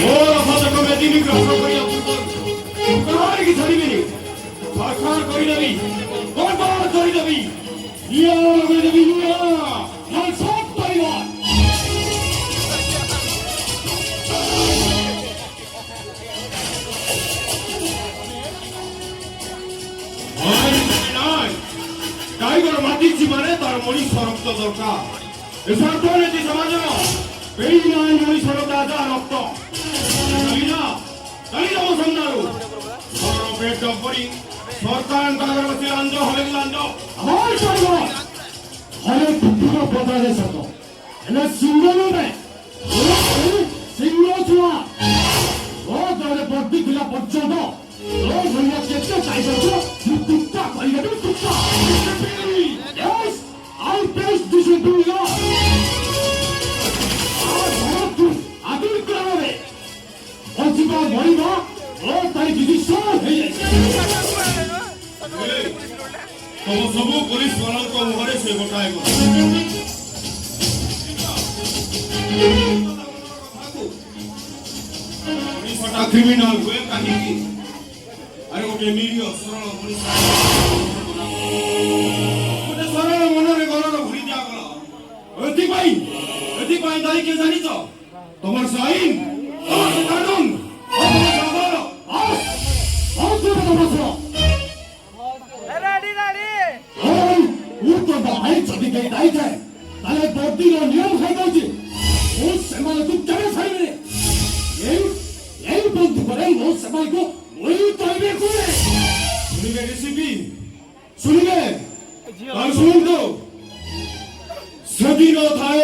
ମୋର ଭଜକ ମେଦିନୀ ଗ୍ରହଣ କରିବା ପୂର୍ବରୁ କାହାରିକି ଛାଡ଼ିବିନି। ସାକ୍ଷାତ କରିଦେବି, ବର୍ବାଦ କରିଦେବି, ନିଆଁ ଲଗାଇଦେବି, ନିଆଁ ସବ୍ ପରିବାର। টাইগর মাতিছি মানে তার মনীষ রক্ত দরকার। এ স্বার্থনীতি সমাজের এই নয় মনীষর তাজা রক্ত। জানি না বসন্তারু পেট করি সরকার কাগর বসে লাঞ্জ হলে লাঞ্জ আমার চলব হলে কুকুর বদলে সত এনে সিংহ নে সিংহ ছুয়া ও দরে বর্তি ଥିଲା পর্যন্ত ও ভইয়া কেতে চাইছো কুত্তা কইবে কুত্তা yes I best this will do you আদর করবে অজিবা মরিবা ও তাই দিদি সব হয়ে তবু সবু পুলিশ বালাঙ্ক মুহরে সে গোটায় পুলিশটা ক্রিমিনাল हुए কাহিকি আরে ওটে নিরীহ সরল পুলিশ ওটে সরল মନରେ গরর ভুলি দিয়া গলা এথিপাই দায়ী কে জানিছ তোমার সাইন তোমার কানুন তোমার সাগর তাহলে বর্দির নিয়ম খাইছে ও সেমানকু কেন ছাড়বে এই বন্ধু করে ও সেমানকু ওই তৈবে করে শুনিবে রেসিপি শুনিবে আর শুনুন তো সেদিন ধায়